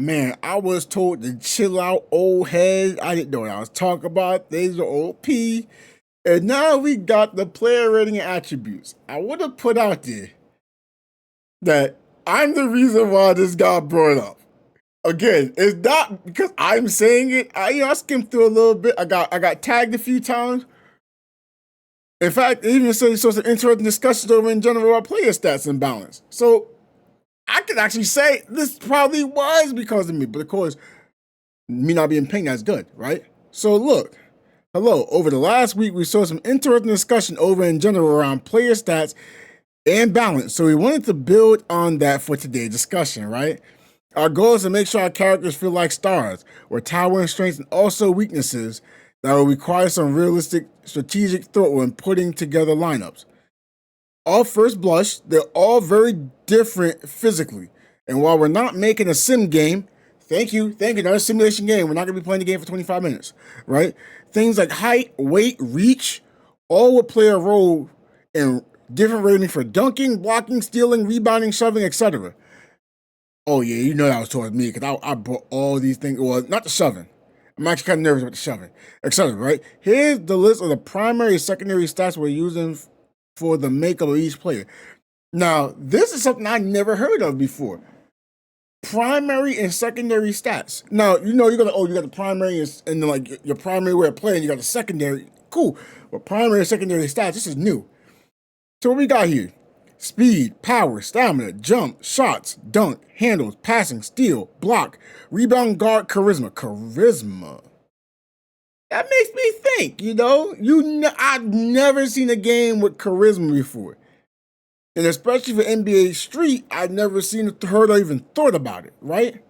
man, I was told to chill out, old head. I didn't know what I was talking about. These are OP. And now we got the player rating and attributes. I want to put out there that I'm the reason why this got brought up. Again, it's not because I'm saying it. I skimmed through a little bit. I got tagged a few times. In fact, it even saw some interesting discussions over in general about player stats and balance. So I could actually say this probably was because of me, but of course, me not being pinged, that's good, right? So look, hello. Over the last week, we saw some interesting discussion over in general around player stats and balance. So we wanted to build on that for today's discussion, right? Our goal is to make sure our characters feel like stars, with towering strengths and also weaknesses that will require some realistic strategic thought when putting together lineups. Off first blush, they're all very different physically. And while we're not making a sim game, thank you, not a simulation game, we're not going to be playing the game for 25 minutes, right? Things like height, weight, reach, all will play a role in different rating for dunking, blocking, stealing, rebounding, shoving, etc. Oh yeah, you know that was towards me because I brought all these things. Well, not the shoving. I'm actually kind of nervous about the shoving, etc. Right? Here's the list of the primary and secondary stats we're using for the makeup of each player. Now, this is something I never heard of before. Primary and secondary stats. Now, you got the primary and then like your primary way of playing, you got the secondary. Cool. But primary and secondary stats, this is new. So what we got here? Speed, power, stamina, jump, shots, dunk, handles, passing, steal, block, rebound, guard, charisma. Charisma. That makes me think, I've never seen a game with charisma before. And especially for NBA Street, I've never seen it, heard, or even thought about it, right?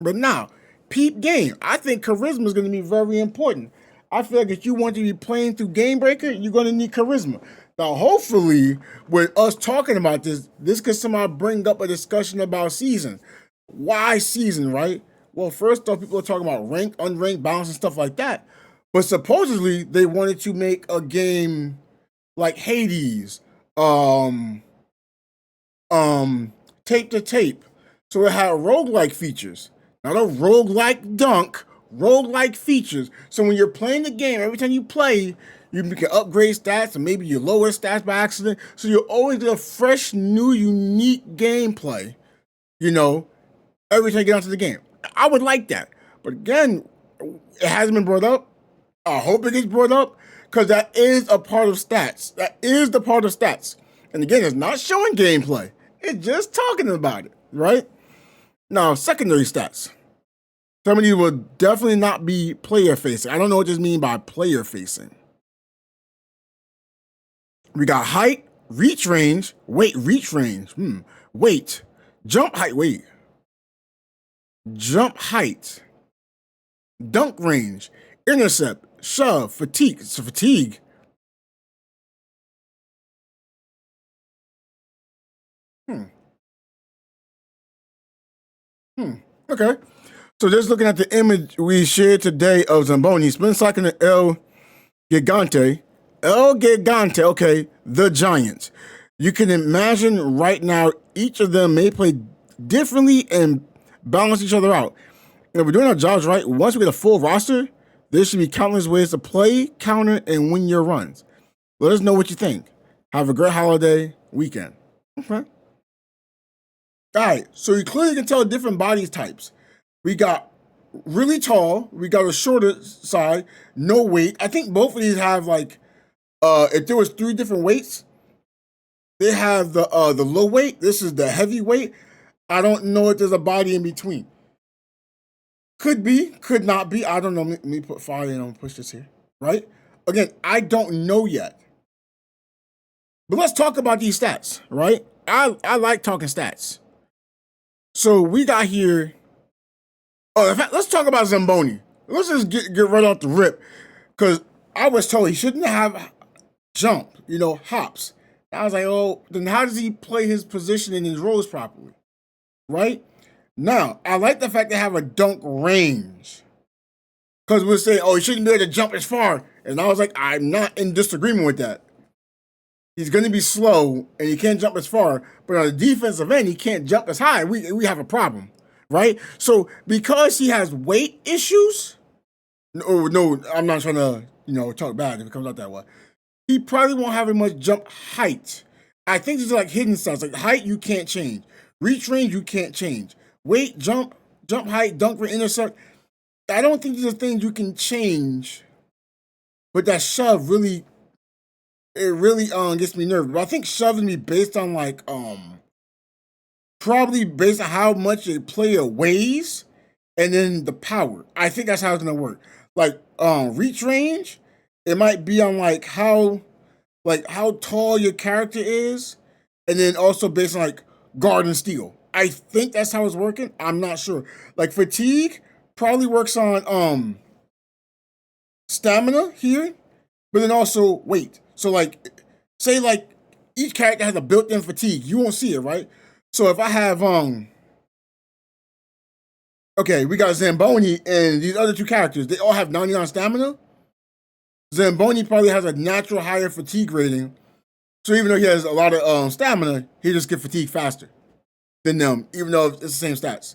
But now, peep game. I think charisma is going to be very important. I feel like if you want to be playing through Game Breaker, you're going to need charisma. Now, hopefully, with us talking about this could somehow bring up a discussion about season. Why season, right? Well, first off, people are talking about ranked, unranked, balance, and stuff like that. But supposedly, they wanted to make a game like Hades, tape to tape. So it had roguelike features. Not a roguelike dunk, roguelike features. So when you're playing the game, every time you play, you can upgrade stats and maybe you lower stats by accident. So you always get a fresh, new, unique gameplay, every time you get onto the game. I would like that. But again, it hasn't been brought up. I hope it gets brought up because that is a part of stats. That is the part of stats. And again, it's not showing gameplay. It's just talking about it, right? Now, secondary stats. Some of these will definitely not be player facing. I don't know what this means by player facing. We got height, reach range, weight, weight, jump height, dunk range, intercept, shove, fatigue. It's a fatigue. Okay. So just looking at the image we shared today of Zamboni, spin cycling the Gigante, okay, the Giants. You can imagine right now each of them may play differently and balance each other out. And if we're doing our jobs right, once we get a full roster, there should be countless ways to play, counter, and win your runs. Let us know what you think. Have a great holiday weekend. Okay. All right, so you clearly can tell different body types. We got really tall, we got a shorter side, no weight. I think both of these have if there was 3 different weights, they have the low weight. This is the heavy weight. I don't know if there's a body in between. Could be, could not be. I don't know. Let me put fire in and push this here, right? Again, I don't know yet. But let's talk about these stats, right? I like talking stats. So we got here. Oh, in fact, let's talk about Zamboni. Let's just get right off the rip. Because I was told he shouldn't have jump, hops. I was like, oh, then how does he play his position and his roles properly? Right? Now, I like the fact they have a dunk range. Because we're saying, oh, he shouldn't be able to jump as far. And I was like, I'm not in disagreement with that. He's going to be slow and he can't jump as far. But on the defensive end, he can't jump as high. We have a problem. right? So because he has weight issues, no, I'm not trying to talk bad if it comes out that way. He probably won't have as much jump height. I think these are like hidden stats. Like height, you can't change. Reach range, you can't change. Weight, jump height, dunk range, intercept. I don't think these are things you can change. But that shove really, it really gets me nervous. But I think shoving me based on like probably based on how much a player weighs and then the power. I think that's how it's gonna work. Like reach range, it might be on like how tall your character is, and then also based on like guard and steal. I think that's how it's working. I'm not sure. Like fatigue probably works on stamina here, but then also weight. So like say like each character has a built-in fatigue. You won't see it, right? So if I have okay, we got Zamboni and these other two characters, they all have 99 stamina. Zamboni probably has a natural higher fatigue rating. So even though he has a lot of stamina, he just get fatigued faster than them, even though it's the same stats.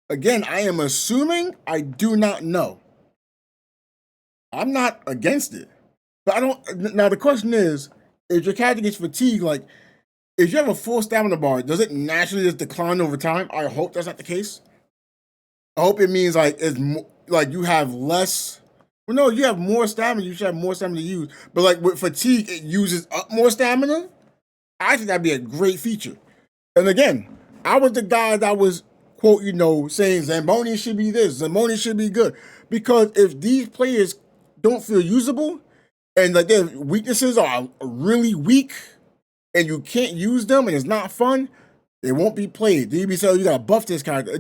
Again, I am assuming, I do not know. I'm not against it. But I don't now the question is, if your character gets fatigued, like if you have a full stamina bar, does it naturally just decline over time? I hope that's not the case. I hope it means like like you have less. Well, no, you have more stamina. You should have more stamina to use. But like with fatigue, it uses up more stamina. I think that'd be a great feature. And again, I was the guy that was quote saying Zamboni should be this, Zamboni should be good, because if these players don't feel usable and like their weaknesses are really weak and you can't use them and it's not fun, they won't be played. Then you be saying, oh, you gotta buff this character.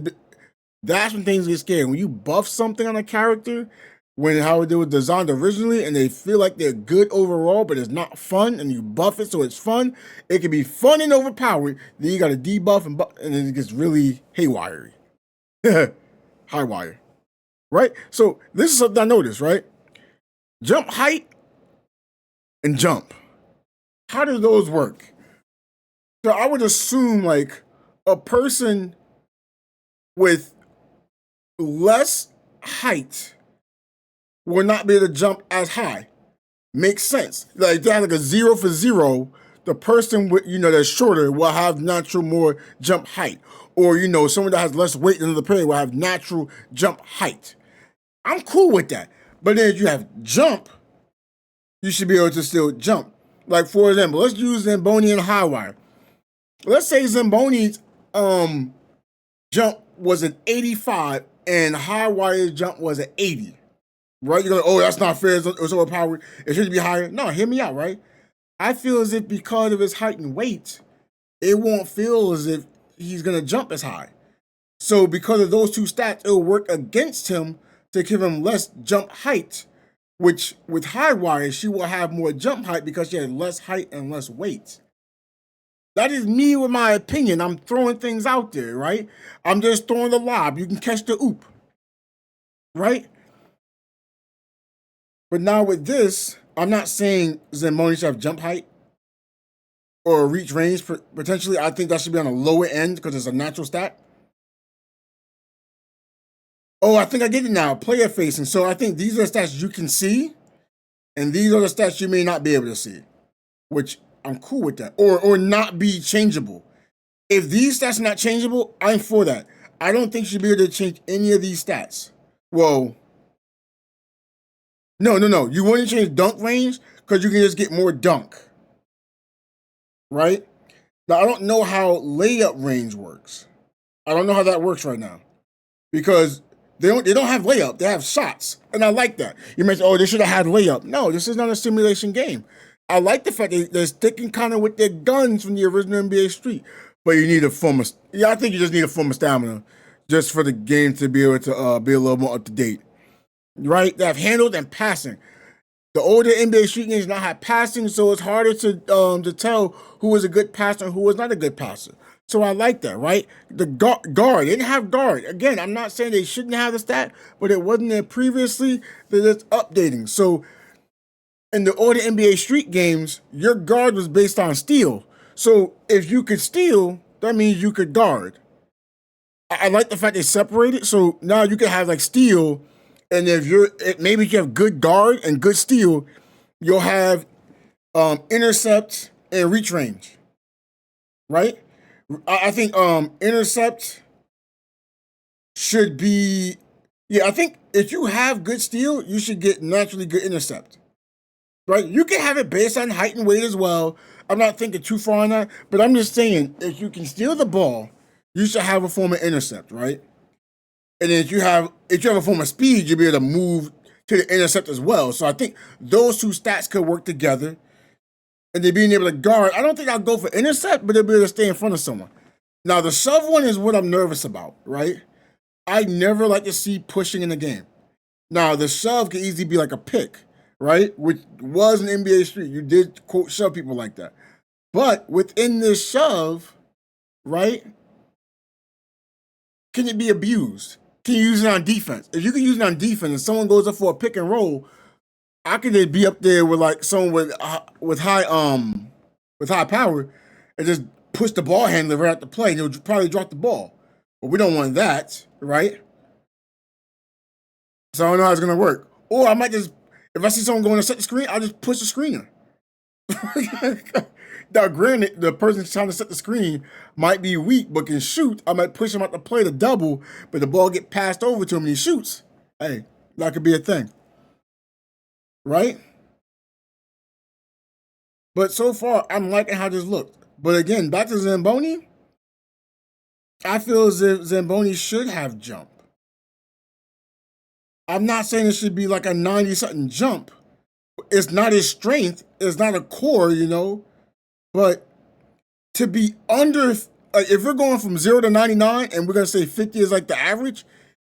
That's when things get scary. When you buff something on a character, when how it was designed originally, and they feel like they're good overall, but it's not fun, and you buff it so it's fun, it can be fun and overpowered. Then you got to debuff and then it gets really haywire, high wire, right? So this is something I noticed, right? Jump height and jump. How do those work? So I would assume like a person with less height will not be able to jump as high. Makes sense. Like they have like a 0 for 0. The person with that's shorter will have natural more jump height, or someone that has less weight than the player will have natural jump height. I'm cool with that. But then if you have jump, you should be able to still jump. Like for example, let's use Zamboni and Highwire. Let's say Zamboni's jump was an 85 and Highwire's jump was an 80. Right? You're going, oh, that's not fair. It's overpowered. It should be higher. No, hear me out, right? I feel as if because of his height and weight, it won't feel as if he's going to jump as high. So because of those two stats, it'll work against him to give him less jump height, which with Highwire, she will have more jump height because she has less height and less weight. That is me with my opinion. I'm throwing things out there, right? I'm just throwing the lob. You can catch the oop, right? But now with this, I'm not saying Zamboni should have jump height or reach range potentially. I think that should be on the lower end because it's a natural stat. Oh, I think I get it now. Player facing. So I think these are the stats you can see, and these are the stats you may not be able to see, which I'm cool with that. Or not be changeable. If these stats are not changeable, I'm for that. I don't think you should be able to change any of these stats. Well, no. You want to change dunk range because you can just get more dunk. Right? Now, I don't know how layup range works. I don't know how that works right now. Because they don't have layup, they have shots. And I like that. You mentioned, oh, they should have had layup. No, this is not a simulation game. I like the fact that they're sticking kind of with their guns from the original NBA Street. But you need a form of, I think you just need a form of stamina just for the game to be able to be a little more up to date. Right? They have handled and passing. The older NBA Street games not have passing, so it's harder to tell who was a good passer and who was not a good passer. So I like that, right? The guard, they didn't have guard. Again, I'm not saying they shouldn't have the stat, but it wasn't there previously. They're just updating. So in the older NBA Street games, your guard was based on steal. So if you could steal, that means you could guard. I like the fact they separate it. So now you can have like steal, and if maybe you have good guard and good steal, you'll have intercept and reach range, right? I think intercept should be, yeah. I think if you have good steal, you should get naturally good intercept, right? You can have it based on height and weight as well. I'm not thinking too far on that, but I'm just saying if you can steal the ball, you should have a form of intercept, right? And then if you have a form of speed, you'll be able to move to the intercept as well. So I think those two stats could work together. And then being able to guard, I don't think I'll go for intercept, but they'll be able to stay in front of someone. Now the shove one is what I'm nervous about, right? I never like to see pushing in the game. Now the shove could easily be like a pick, right? Which was an NBA Street. You did quote shove people like that. But within this shove, right? Can it be abused? Can you use it on defense? If you can use it on defense and someone goes up for a pick and roll, I could be up there with like someone with high power and just push the ball handler right at the play. They'll probably drop the ball. But we don't want that, right? So I don't know how it's gonna work. Or I might just, if I see someone going to set the screen, I'll just push the screener. Now, granted, the person trying to set the screen might be weak but can shoot. I might push him out to play the double, but the ball get passed over to him and he shoots. Hey, that could be a thing, right? But so far, I'm liking how this looked. But again, back to Zamboni, I feel as if Zamboni should have jump. I'm not saying it should be like a 90-something jump. It's not his strength. It's not a core, But to be under, like if we're going from 0 to 99 and we're going to say 50 is like the average,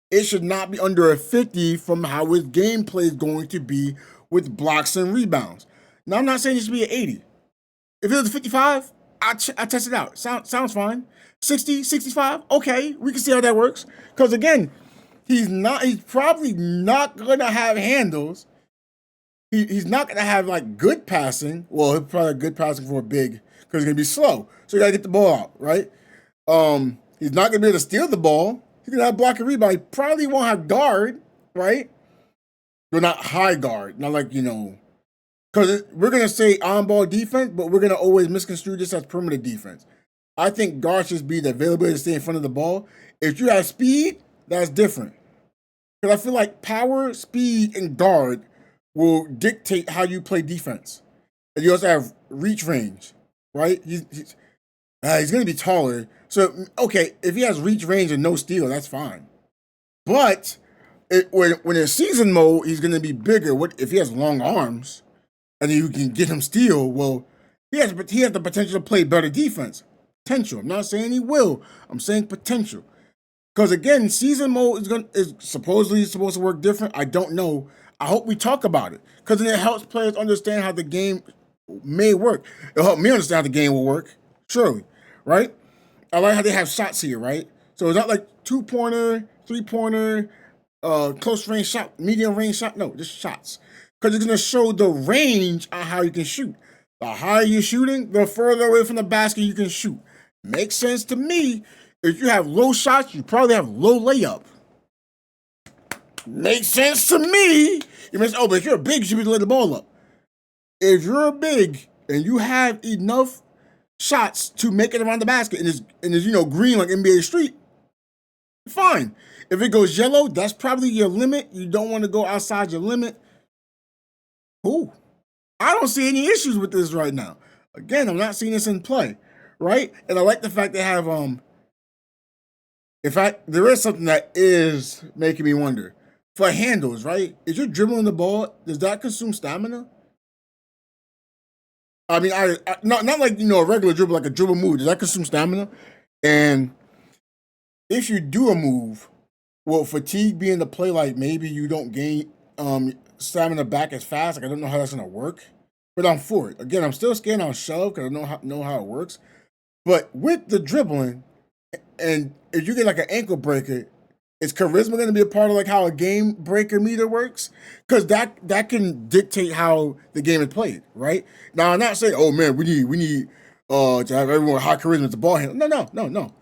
it should not be under a 50 from how his gameplay is going to be with blocks and rebounds. Now, I'm not saying it should be an 80. If it was a 55, I test it out. Sounds fine. 60, 65, okay, we can see how that works. Because again, he's probably not going to have handles. He's not going to have like good passing. Well, he'll probably have good passing for a big because he's going to be slow. So you got to get the ball out, right? He's not going to be able to steal the ball. He's going to have block and rebound. He probably won't have guard, right? But not high guard. Not like, because we're going to say on-ball defense, but we're going to always misconstrue this as perimeter defense. I think guard should be the availability to stay in front of the ball. If you have speed, that's different. Because I feel like power, speed, and guard will dictate how you play defense. And you also have reach range, right? He's going to be taller. So, okay, if he has reach range and no steal, that's fine. But when in season mode, he's going to be bigger. What if he has long arms and you can get him steal? Well, he has the potential to play better defense. Potential. I'm not saying he will. I'm saying potential. Because again, season mode is supposedly supposed to work different. I don't know. I hope we talk about it because then it helps players understand how the game may work. It'll help me understand how the game will work, surely, right? I like how they have shots here, right? So it's not like 2-pointer, 3-pointer, close range shot, medium range shot. No, just shots. Because it's going to show the range on how you can shoot. The higher you're shooting, the further away from the basket you can shoot. Makes sense to me. If you have low shots, you probably have low layup. Makes sense to me. You may say, but if you're big, you should be able to lay the ball up. If you're big and you have enough shots to make it around the basket and it's green like NBA Street, fine. If it goes yellow, that's probably your limit. You don't want to go outside your limit. Cool. I don't see any issues with this right now. Again, I'm not seeing this in play, right? And I like the fact they have in fact, there is something that is making me wonder. For handles, right? If you're dribbling the ball, does that consume stamina? I mean, not like a regular dribble, like a dribble move. Does that consume stamina? And if you do a move, will fatigue be in the play? Like maybe you don't gain stamina back as fast. Like I don't know how that's gonna work, but I'm for it. Again, I'm still scared on shove because I know how it works. But with the dribbling, and if you get like an ankle breaker, is charisma going to be a part of like how a game breaker meter works? Because that can dictate how the game is played, right? Now I'm not saying, oh man, we need to have everyone with high charisma as a ball handler. No.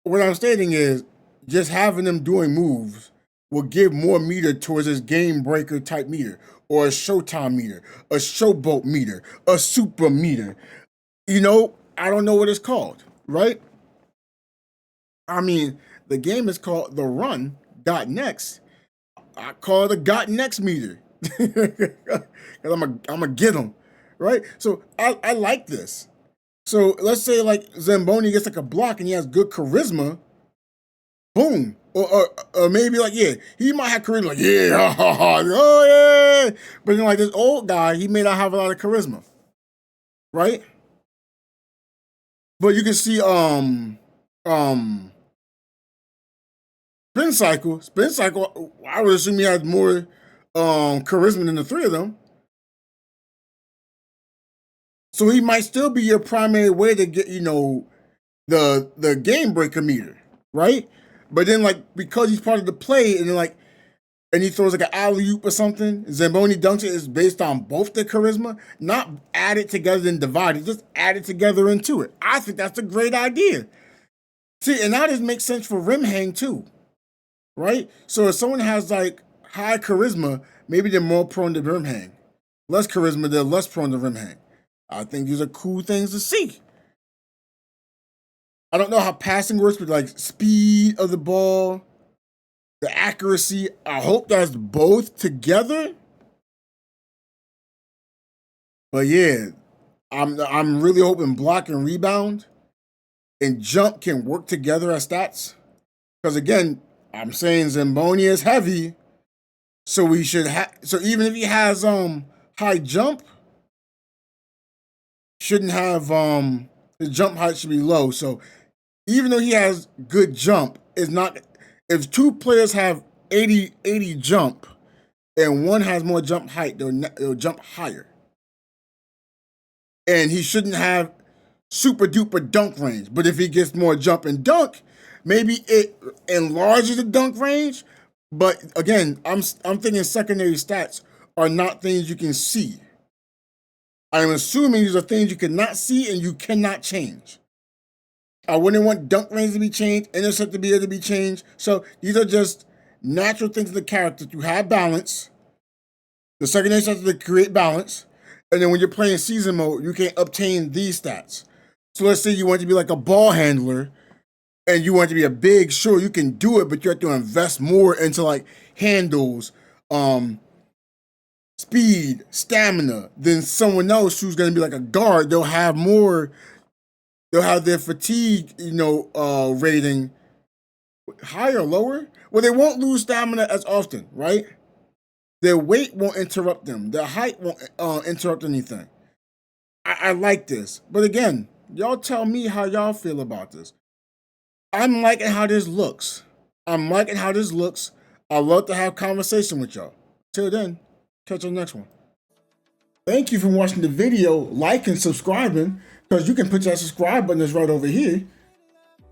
what I'm stating is just having them doing moves will give more meter towards this game breaker type meter, or a Showtime meter, a Showboat meter, a Super meter. You know, I don't know what it's called, right? I mean, the game is called The Run Got Next. I call it a Got Next meter. Because I'm a get them, right? So I like this. So let's say like Zamboni gets like a block and he has good charisma. Boom. Or maybe like, yeah, he might have charisma, like, yeah, oh yeah. But then like this old guy, he may not have a lot of charisma. Right? But you can see Spin Cycle, I would assume he has more charisma than the three of them. So he might still be your primary way to get, the game breaker meter, right? But then like because he's part of the play and then like and he throws like an alley oop or something, Zamboni dunks it is based on both the charisma, not add it together and divide it, just add it together into it. I think that's a great idea. See, and now this makes sense for rim hang too, right? So if someone has like high charisma, maybe they're more prone to rim hang. Less charisma, they're less prone to rim hang. I think these are cool things to see. I don't know how passing works with like speed of the ball, the accuracy. I hope that's both together. But yeah, I'm really hoping block and rebound and jump can work together as stats. Because again, I'm saying Zamboni is heavy, so we should have. So even if he has high jump, shouldn't have his jump height should be low. So even though he has good jump, is not if two players have 80 jump and one has more jump height, they'll jump higher. And he shouldn't have super duper dunk range. But if he gets more jump and dunk, maybe it enlarges the dunk range. But again, I'm thinking secondary stats are not things you can see. I'm assuming these are things you cannot see and you cannot change. I wouldn't want dunk range to be changed, intercept to be able to be changed. So these are just natural things of the character to have balance. The secondary stats to create balance. And then when you're playing season mode, you can obtain these stats. So let's say you want to be like a ball handler and you want to be a big, sure, you can do it, but you have to invest more into like handles, speed, stamina than someone else who's going to be like a guard. They'll have their fatigue, rating higher or lower. Well, they won't lose stamina as often, right? Their weight won't interrupt them. Their height won't interrupt anything. I like this. But again, y'all tell me how y'all feel about this. I'm liking how this looks. I love to have conversation with y'all. Till then, catch you on the next one. Thank you for watching the video, like and subscribing, because you can put that subscribe button that's right over here.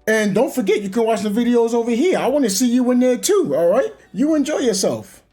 And don't forget, you can watch the videos over here. I want to see you in there too, all right? You enjoy yourself.